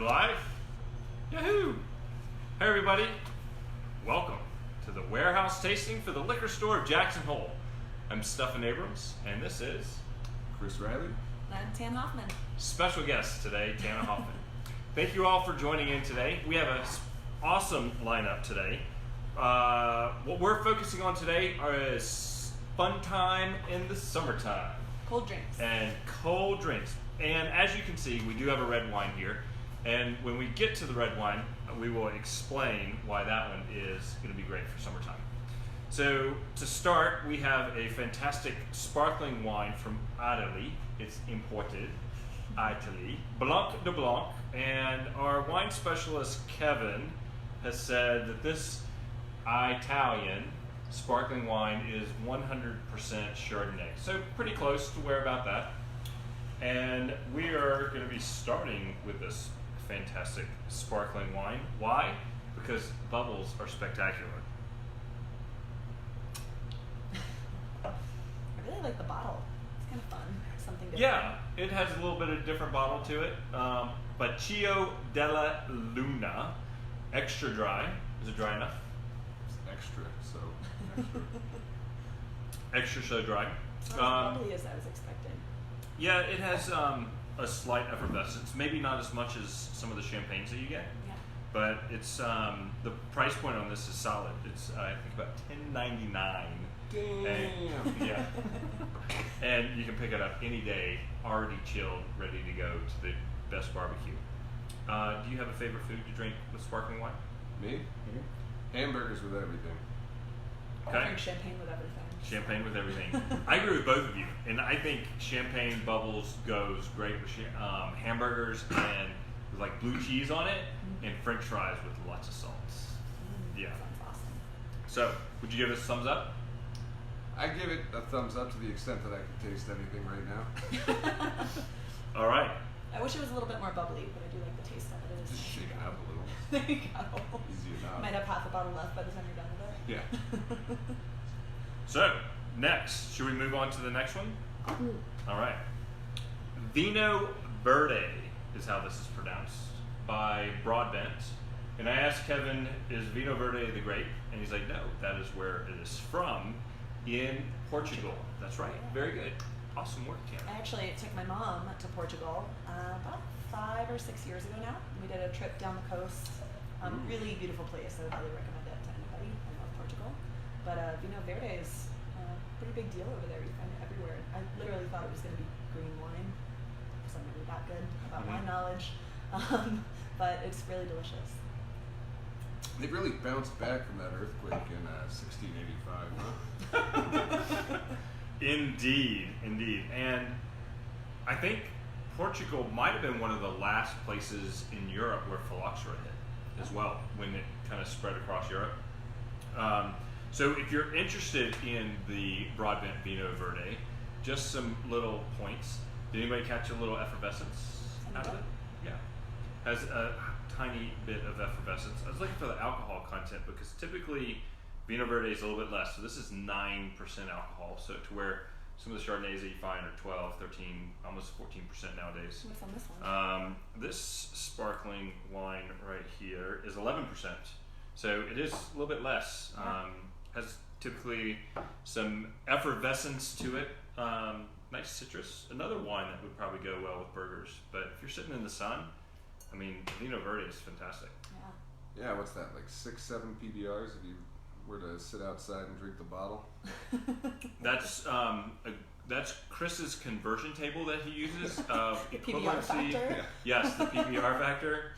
live. Yahoo! Hey everybody, welcome to the warehouse tasting for the liquor store of Jackson Hole. I'm Stephan Abrams, and this is Chris Riley. And I'm Tan Hoffman. Special guest today, Tana Hoffman. Thank you all for joining in today. We have an awesome lineup today. What we're focusing on today is fun time in the summertime. Cold drinks. And cold drinks. And as you can see, we do have a red wine here. And when we get to the red wine, we will explain why that one is going to be great for summertime. So to start, we have a fantastic sparkling wine from Italy. It's imported, Italy. Blanc de Blanc. And our wine specialist, Kevin, has said that this Italian sparkling wine is 100% Chardonnay. So pretty close to where about that. And we are going to be starting with this fantastic sparkling wine. Why? Because bubbles are spectacular. I really like the bottle. It's kind of fun. Something different. Yeah, it has a little bit of different bottle to it. Baccio della Luna, extra dry. Is it dry enough? It's extra, so extra. Extra so dry. Not as bubbly as I was expecting. Yeah, it has a slight effervescence. Maybe not as much as some of the champagnes that you get. Yeah. But it's the price point on this is solid. It's I think about $10.99. Damn. And, yeah. And you can pick it up any day, already chilled, ready to go to the best barbecue. Do you have a favorite food to drink with sparkling wine? Me? Mm-hmm. Hamburgers with everything. Okay. I drink champagne with everything. Champagne with everything. I agree with both of you, and I think champagne bubbles goes great with hamburgers and with like blue cheese on it, and French fries with lots of salt. Yeah. Sounds awesome. So, would you give us a thumbs up? I give it a thumbs up to the extent that I can taste anything right now. All right. I wish it was a little bit more bubbly, but I do like the taste of it. It is Just shake it up a little. There you go. Easy enough. Might have half a bottle left by the time you're done with it. Yeah. So, next, should we move on to the next one? All right. Vino Verde is how this is pronounced by Broadbent. And I asked Kevin, is Vino Verde the grape? And he's like, no, that is where it is from in Portugal. That's right. Very good. Awesome work, Kim. I actually took my mom to Portugal about 5 or 6 years ago now. We did a trip down the coast. Really beautiful place. I would highly recommend it to anybody. I love Portugal. But Vino Verde is a pretty big deal over there. You find it everywhere. I literally thought it was going to be green wine because I'm really that good about wine knowledge. But it's really delicious. They really bounced back from that earthquake in 1685, huh? Indeed, indeed. And I think Portugal might have been one of the last places in Europe where phylloxera hit as well, when it kind of spread across Europe. So if you're interested in the Broadbent Vino Verde, just some little points. Did anybody catch a little effervescence out of it? Yeah. Has a tiny bit of effervescence. I was looking for the alcohol content because typically Vino Verde is a little bit less. So this is 9% alcohol. So to where some of the Chardonnays that you find are 12, 13, almost 14% nowadays. What's on this one? This sparkling wine right here is 11%. So it is a little bit less. Has typically some effervescence to it. Nice citrus. Another wine that would probably go well with burgers. But if you're sitting in the sun, I mean, Vino Verde is fantastic. Yeah. Yeah, what's that, like 6-7 PBRs if you were to sit outside and drink the bottle? That's Chris's conversion table that he uses of The PBR equivalency. factor? Yeah. Yes, the PBR factor.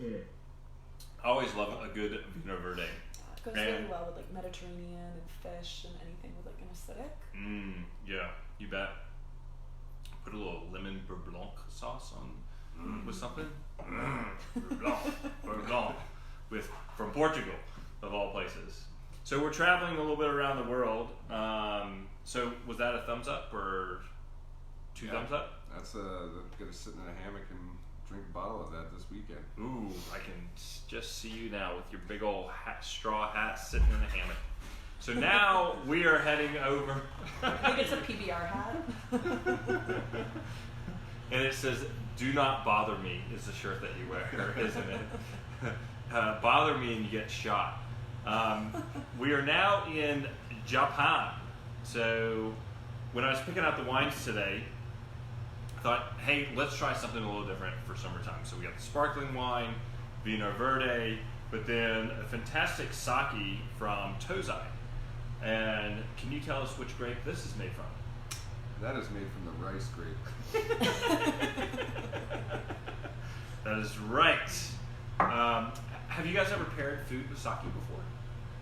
I always love a good Vino Verde. It goes really well with like Mediterranean and fish and anything with like an acidic. Yeah, you bet. Put a little lemon beurre blanc sauce on with something. Beurre blanc from Portugal, of all places. So we're traveling a little bit around the world. So was that a thumbs up or two thumbs up? That's gonna sit in a hammock and drink a bottle of that this weekend. Ooh, I can just see you now with your big old straw hat sitting in a hammock. So now we are heading over. I think it's a PBR hat. And it says Do not bother me is the shirt that you wear, isn't it? Bother me and you get shot. We are now in Japan. So when I was picking out the wines today, I thought, hey, let's try something a little different for summertime. So we got the sparkling wine, Vino Verde, but then a fantastic sake from Tozai. And can you tell us which grape this is made from? That is made from the rice grape. That is right. Have you guys ever paired food with sake before?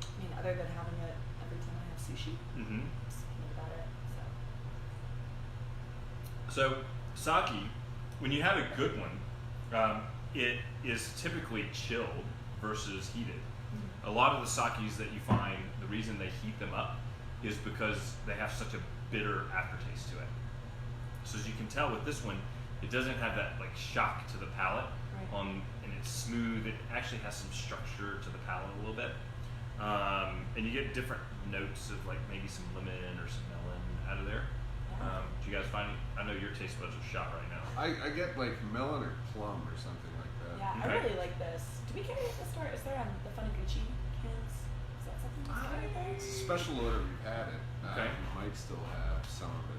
I mean, other than having it every time I have sushi. Mm-hmm. Just think about it. So sake, when you have a good one, it is typically chilled versus heated. Mm-hmm. A lot of the sakes that you find, the reason they heat them up is because they have such a bitter aftertaste to it. So as you can tell with this one, it doesn't have that like shock to the palate, Right. And it's smooth. It actually has some structure to the palate a little bit, and you get different notes of like maybe some lemon or some melon out of there. Yeah. Do you guys find it? I know your taste buds are shot right now. I get like melon or plum or something like that. Yeah, Okay. I really like this. Do we carry it at the store? Is there the Funiguchi cans? Is that something that's there? It's a special order. We've had it. Okay. We might still have some of it.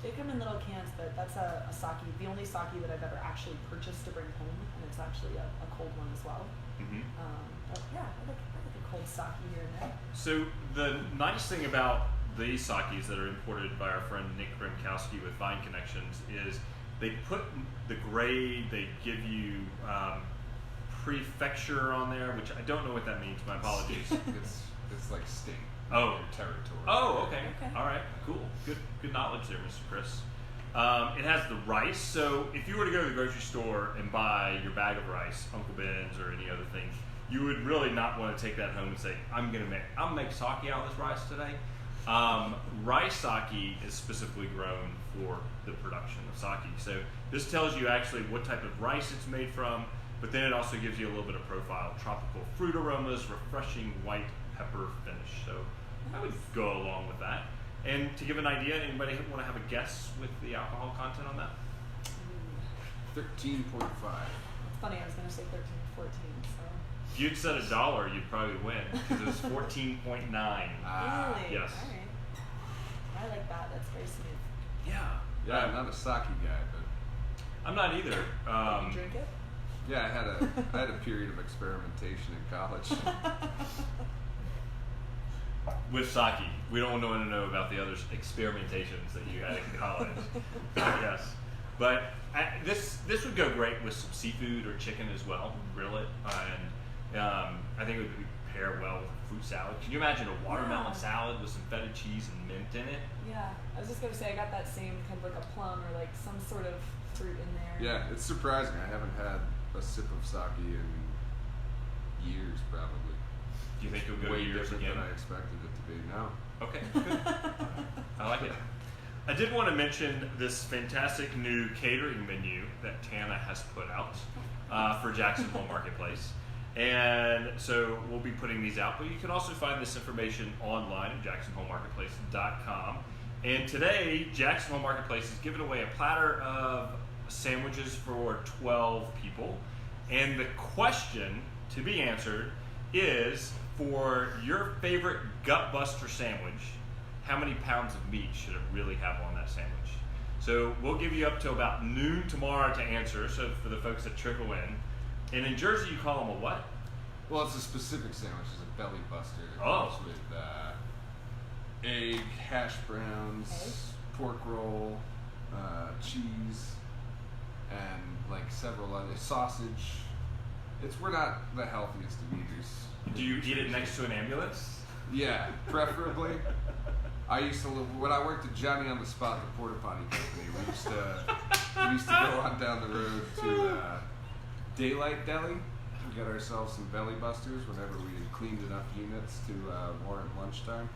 They come in little cans, but that's a sake, the only sake that I've ever actually purchased to bring home, and it's actually a cold one as well. Mm-hmm. But yeah, I like a cold sake here and there. So the nice thing about these sakes that are imported by our friend Nick Grimkowski with Vine Connections is they put the grade, they give you prefecture on there, which I don't know what that means. My apologies. It's like state. Oh. Territory. Oh, okay. Okay. All right. Cool. Good knowledge there, Mr. Chris. It has the rice. So if you were to go to the grocery store and buy your bag of rice, Uncle Ben's or any other thing, you would really not want to take that home and say, I'm gonna make sake out of this rice today. Rice sake is specifically grown for the production of sake. So this tells you actually what type of rice it's made from, but then it also gives you a little bit of profile, tropical fruit aromas, refreshing white pepper finish. So I would go along with that. And to give an idea, anybody want to have a guess with the alcohol content on that? 13.5. It's funny, I was going to say 13 or 14, so. If you'd said $1, you'd probably win because it was 14.9. Really? Yes. All right. I like that. That's very smooth. Yeah. Yeah, I'm not a sake guy, but I'm not either. Did you drink it? yeah, I had a period of experimentation in college. With sake, we don't want to know about the other experimentations that you had in college. Yes, but this would go great with some seafood or chicken as well. Grill it, and I think it would pair well with a fruit salad. Can you imagine a watermelon Yeah. salad with some feta cheese and mint in it? Yeah. I was just going to say, I got that same kind of like a plum or like some sort of fruit in there. Yeah, it's surprising. I haven't had a sip of sake in years, probably. Do you think you'll go Way years different again? than I expected it to be. No. Okay, good. I like it. I did want to mention this fantastic new catering menu that Tana has put out for Jackson Hole Marketplace. And so we'll be putting these out, but you can also find this information online at jacksonholemarketplace.com. And today, Jackson Hole Marketplace is giving away a platter of sandwiches for 12 people. And the question to be answered is, for your favorite gutbuster sandwich, how many pounds of meat should it really have on that sandwich? So we'll give you up till about noon tomorrow to answer, so for the folks that trickle in. And in Jersey, you call them a what? Well, it's a specific sandwich. It's a belly buster. It Oh. comes with egg, hash browns, Egg? pork roll, cheese, and like several other sausage. We're not the healthiest of eaters. Do you eat it next to an ambulance? Yeah, preferably. I used to live when I worked at Johnny on the Spot, the porta potty company. We used to go on down the road to Daylight Deli. We got ourselves some belly busters whenever we had cleaned enough units to warrant lunchtime.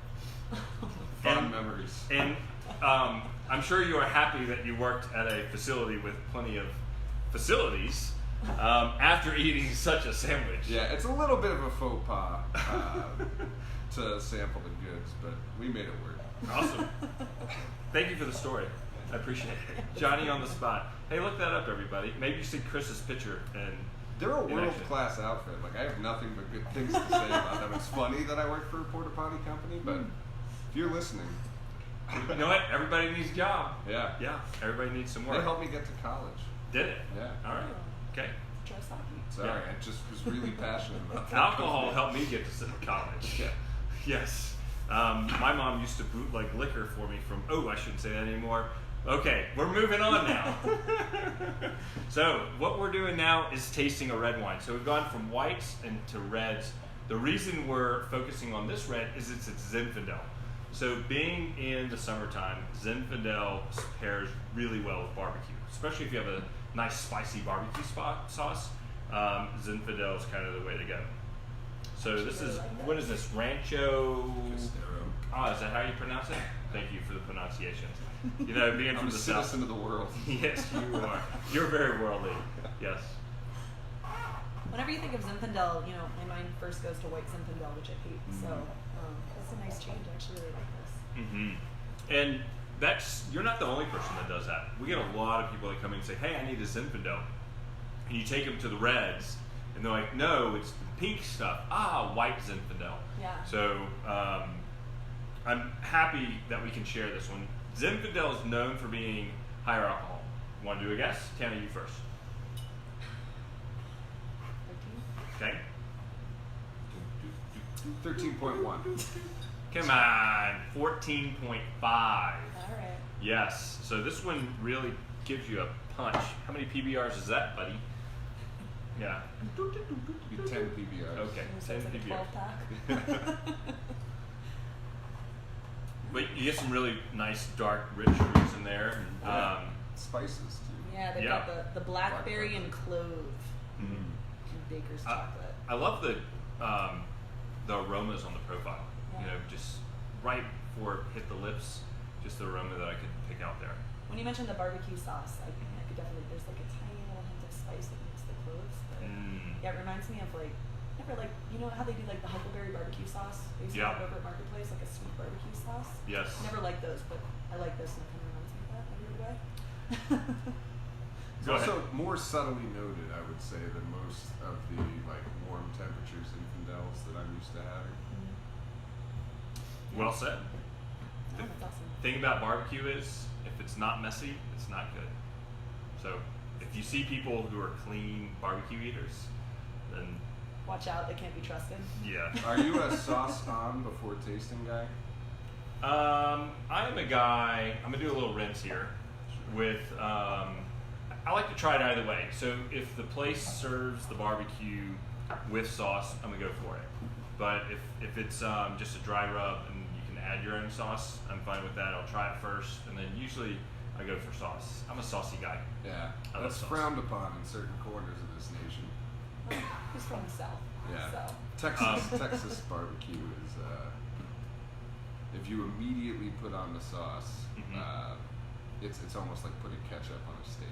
Fun And- memories. And I'm sure you are happy that you worked at a facility with plenty of facilities after eating such a sandwich. Yeah, it's a little bit of a faux pas to sample the goods, but we made it work. Awesome. Thank you for the story. I appreciate it. Johnny on the Spot. Hey, look that up, everybody. Maybe you see Chris's picture and. They're a world-class outfit. Like, I have nothing but good things to say about them. It's funny that I work for a porta potty company, but if you're listening, You know what? Everybody needs a job. yeah. Yeah, everybody needs some They work. helped me get to college. Did it? Yeah. All right. Okay. Try sake. Sorry, Yeah. I just was really passionate about that. Alcohol helped me get to college. Yeah. Yes. My mom used to bootleg liquor for me from, I shouldn't say that anymore. Okay, we're moving on now. So what we're doing now is tasting a red wine. So we've gone from whites and to reds. The reason we're focusing on this red is it's Zinfandel. So being in the summertime, Zinfandel pairs really well with barbecue, especially if you have a nice spicy barbecue sauce. Zinfandel is kind of the way to go. So this is, what is this, Rancho? Oh, is that how you pronounce it? Thank you for the pronunciation. You know, being from I'm a the south. citizen of the world. Yes, you are. You're very worldly. Yes. Whenever you think of Zinfandel, you know, my mind first goes to white Zinfandel, which I hate. So that's a nice change. I actually really like this. Mm-hmm. And you're not the only person that does that. We get a lot of people that come in and say, hey, I need a Zinfandel. And you take them to the reds, and they're like, no, it's the pink stuff. White Zinfandel. Yeah. So I'm happy that we can share this one. Zinfandel is known for being higher alcohol. Want to do a guess? Tana, you first. 13. Okay. 13.1. Come on, 14.5. All right. Yes. So this one really gives you a punch. How many PBRs is that, buddy? Yeah. 10 PBRs. Okay. So 10 it's like a PBR. 12-pack. But you get some really nice, dark, rich fruits in there. Yeah. Spices, too. Yeah, they've Yeah. got the blackberry and clove Mm. and baker's chocolate. I love the aromas on the profile. Yeah. You know, just right before it hit the lips, just the aroma that I could pick out there. When you mentioned the barbecue sauce, I could definitely, there's like a tiny little hint of spice that makes the cloves. But yeah, it reminds me of you know how they do like the huckleberry barbecue sauce? They used to Yeah. have it over at Marketplace, like a sweet barbecue sauce. Yes. Never liked those, but I like this and it kind of reminds me of that in a weird way. It's Go ahead. also more subtly noted, I would say, than most of the like warm temperatures Zinfandels that I'm used to having. Well said. Oh, that's awesome. Thing about barbecue is, if it's not messy, it's not good. So if you see people who are clean barbecue eaters, then Watch out, they can't be trusted. yeah. Are you a sauce on before tasting guy? I am a guy, I'm gonna do a little rinse here with, I like to try it either way. So if the place serves the barbecue with sauce, I'm gonna go for it. But if it's just a dry rub and you can add your own sauce, I'm fine with that. I'll try it first, and then usually I go for sauce. I'm a saucy guy. Yeah. I love That's sauce. frowned upon in certain corners of this nation. Well, he's from the South. Yeah. So. Texas barbecue is, if you immediately put on the sauce, it's almost like putting ketchup on a steak.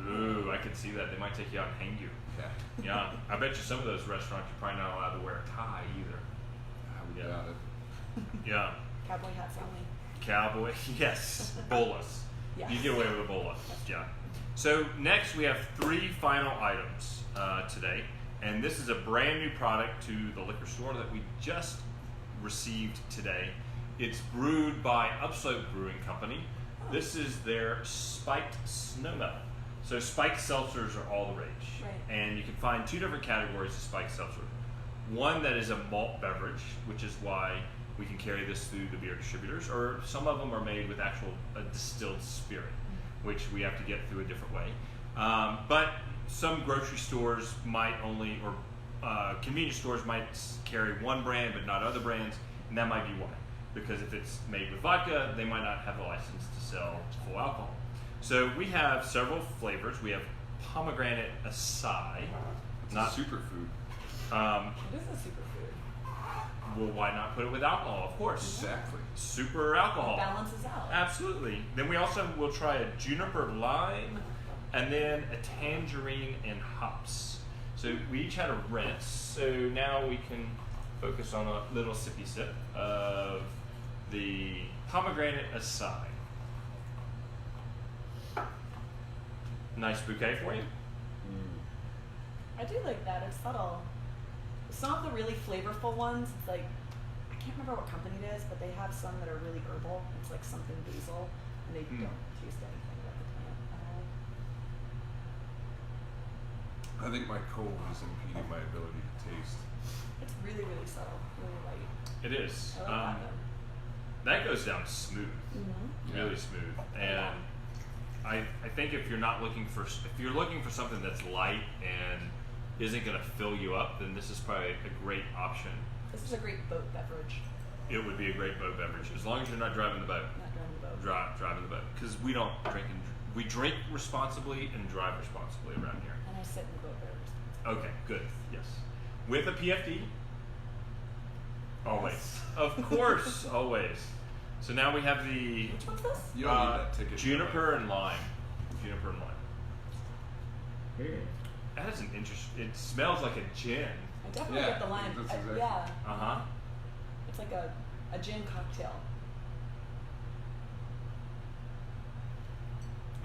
Ooh, I could see that. They might take you out and hang you. Yeah. Yeah, I bet you some of those restaurants you're probably not allowed to wear a tie either. I would Yeah. doubt it. Yeah. Cowboy hats only. Cowboy, yes. Bolas. Yes. You get away with a bola. Yeah. So next we have 3 final items today, and this is a brand new product to the liquor store that we just received today. It's brewed by Upslope Brewing Company. This is their spiked snowmelt. So spiked seltzers are all the rage, Right. and you can find 2 different categories of spiked seltzer. One that is a malt beverage, which is why we can carry this through the beer distributors, or some of them are made with a distilled spirit, which we have to get through a different way. But some grocery stores might only, or convenience stores might carry one brand but not other brands, and that might be why. Because if it's made with vodka, they might not have a license to sell full alcohol. So we have several flavors. We have pomegranate acai. It's Not a superfood. It is a superfood. Well, why not put it with alcohol? Of course. Exactly. Super alcohol. It balances out. Absolutely. Then we also will try a juniper lime, and then a tangerine and hops. So we each had a rinse. So now we can focus on a little sippy sip of the pomegranate acai. Nice bouquet for you. I do like that. It's subtle. Some of the really flavorful ones, it's like, I can't remember what company it is, but they have some that are really herbal. It's like something basil, and they don't taste anything like the plant at all. I think my cold is impeding my ability to taste. It's really, really subtle, really light. It is. I like that though. That goes down smooth, Yeah. really smooth. And I think if you're looking for something that's light and isn't going to fill you up, then this is probably a great option. This is a great boat beverage. It would be a great boat beverage as long as you're not driving the boat. Not driving the boat. Driving the boat, because we don't drink we drink responsibly and drive responsibly around here. And I sit in the boat very responsibly. Okay, good. Yes, with a PFD. Always, of course, always. So now we have the Which one's this? You don't need that ticket. juniper and lime. Juniper and lime. That is an interesting. It smells like a gin. I definitely Yeah, get the lime. that's exactly- Yeah. Uh huh. It's like a gin cocktail.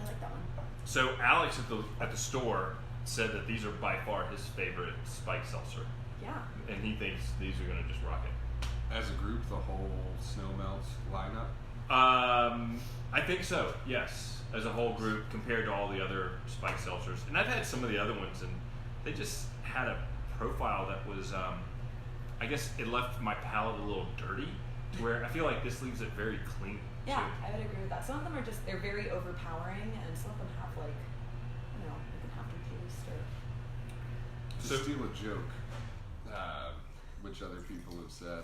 I like that one. So Alex at the store said that these are by far his favorite spike seltzer, Yeah. and he thinks these are gonna just rock it. As a group, the whole Snow Melts lineup. I think so. Yes, as a whole group compared to all the other spike seltzers, and I've had some of the other ones, and they just had a profile that was, I guess it left my palate a little dirty, to where I feel like this leaves it very clean. Yeah, too. I would agree with that. Some of them are they're very overpowering, and some of them have like, like an aftertaste or. To So- steal a joke, which other people have said,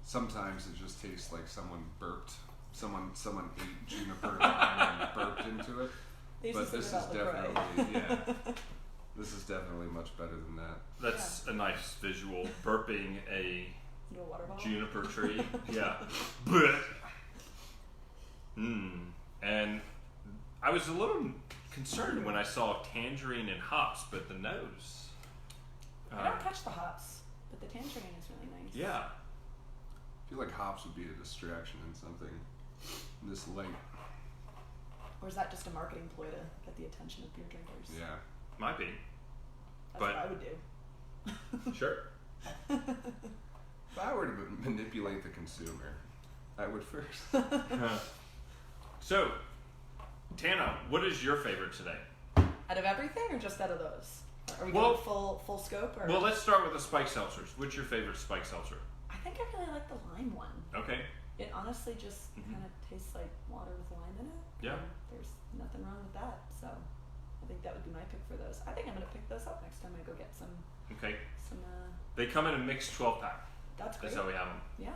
sometimes it just tastes like someone burped. Someone ate juniper and burped into it. They used But to say this is about LaCroix. definitely, this is definitely much better than that. That's a nice visual. Burping a Into a water bottle. juniper tree. Yeah. Blech. And I was a little concerned when I saw tangerine and hops, but the nose. I don't catch the hops, but the tangerine is really nice. Yeah. I feel like hops would be a distraction in something this late. Or is that just a marketing ploy to get the attention of beer drinkers? Yeah. Might be. That's but- what I would do. Sure. If I were to manipulate the consumer, I would first. So, Tana, what is your favorite today? Out of everything, or just out of those? Are we Well- going full scope? Or? Well, let's start with the spike seltzers. What's your favorite spike seltzer? I think I really like the lime one. Okay. It honestly just kind of tastes like water with lime in it. Yeah. And there's nothing wrong with that. So I think that would be my pick for those. I think I'm gonna pick those up next time I go get some. Okay. Some. They come in a mixed 12 pack. That's great. That's how we have them. Yeah.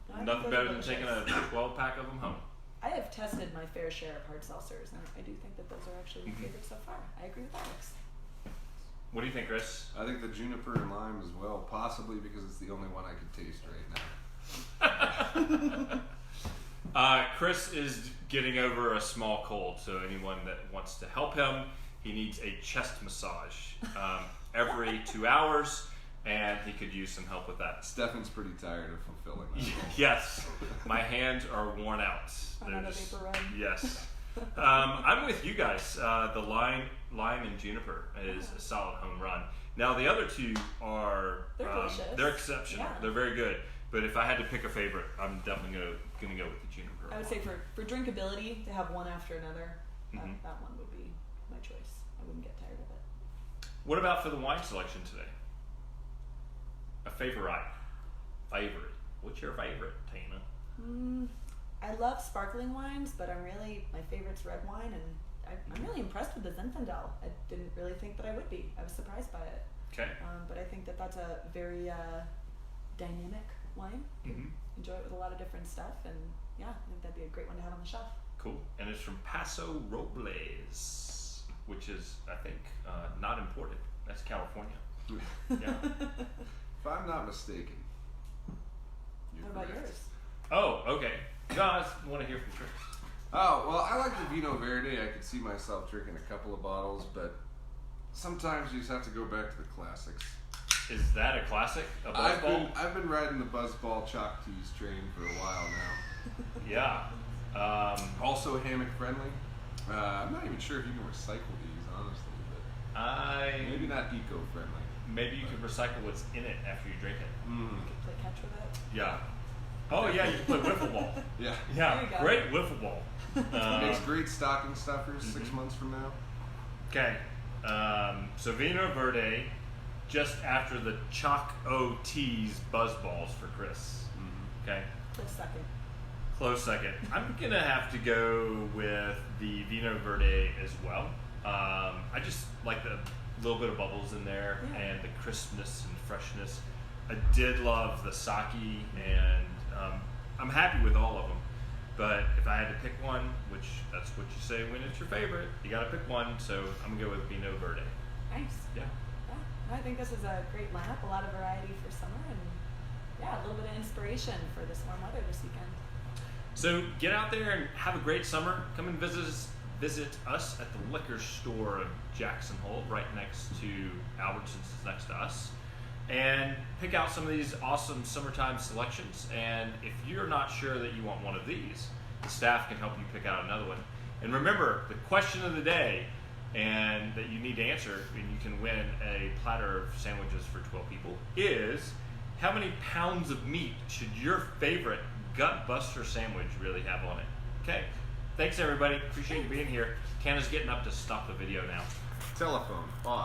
No, I think Nothing those better are than taking a delicious. 12 pack of them home. I have tested my fair share of hard seltzers, and I do think that those are actually my favorite so far. I agree with Alex. What do you think, Chris? I think the juniper and lime as well, possibly because it's the only one I could taste right now. Chris is getting over a small cold, so anyone that wants to help him, he needs a chest massage every 2 hours, and he could use some help with that. Stephan's pretty tired of fulfilling that. Yes, my hands are worn out. On They're a just- vapor run. Yes. I'm with you guys. The lime and juniper is a solid home run. Now the other two are They're delicious. they're exceptional. Yeah. They're very good. But if I had to pick a favorite, I'm definitely gonna go with the juniper. I would say for drinkability, to have one after another, Mhm. that one would be my choice. I wouldn't get tired of it. What about for the wine selection today? A favorite. What's your favorite, Tina? I love sparkling wines, but my favorite's red wine, and I'm really impressed with the Zinfandel. I didn't really think that I would be. I was surprised by it. Okay. But I think that that's a very dynamic wine. Mm-hmm. Enjoy it with a lot of different stuff, and yeah, I think that'd be a great one to have on the shelf. Cool. And it's from Paso Robles, which is, I think, not imported. That's California. Yeah. If I'm not mistaken. You're What about correct. yours? Oh, okay. No, I just want to hear from Chris. Oh, well, I like the Vino Verde. I could see myself drinking a couple of bottles, but sometimes you just have to go back to the classics. Is that a classic? A Buzzball? I've been riding the Buzzball Chalk Teas train for a while now. Yeah. Also hammock friendly. I'm not even sure if you can recycle these, honestly, but maybe not eco-friendly. Maybe you can recycle what's in it after you drink it. You could play catch with it. Yeah. Oh yeah, you can play wiffle ball. Yeah. Yeah, There you go. great wiffle ball. Makes great stocking stuffers 6 months from now. Okay, so Vino Verde, just after the Chalk O-Tees buzz balls for Chris. Okay, Close second. close second. I'm gonna have to go with the Vino Verde as well. I just like the little bit of bubbles in there and the crispness and freshness. I did love the sake, and I'm happy with all of them. But if I had to pick one, which that's what you say when it's your favorite, you gotta pick one. So I'm gonna go with Vino Verde. Nice. Yeah. Yeah. I think this is a great lineup. A lot of variety for summer, and yeah, a little bit of inspiration for this warm weather this weekend. So get out there and have a great summer. Come and visit us at the liquor store of Jackson Hole, right next to Albertsons, is next to us, and pick out some of these awesome summertime selections. And if you're not sure that you want one of these, the staff can help you pick out another one. And remember, the question of the day, and that you need to answer, and you can win a platter of sandwiches for 12 people, is how many pounds of meat should your favorite gut buster sandwich really have on it? Okay, thanks everybody, appreciate you being here. Canna's getting up to stop the video now. Telephone.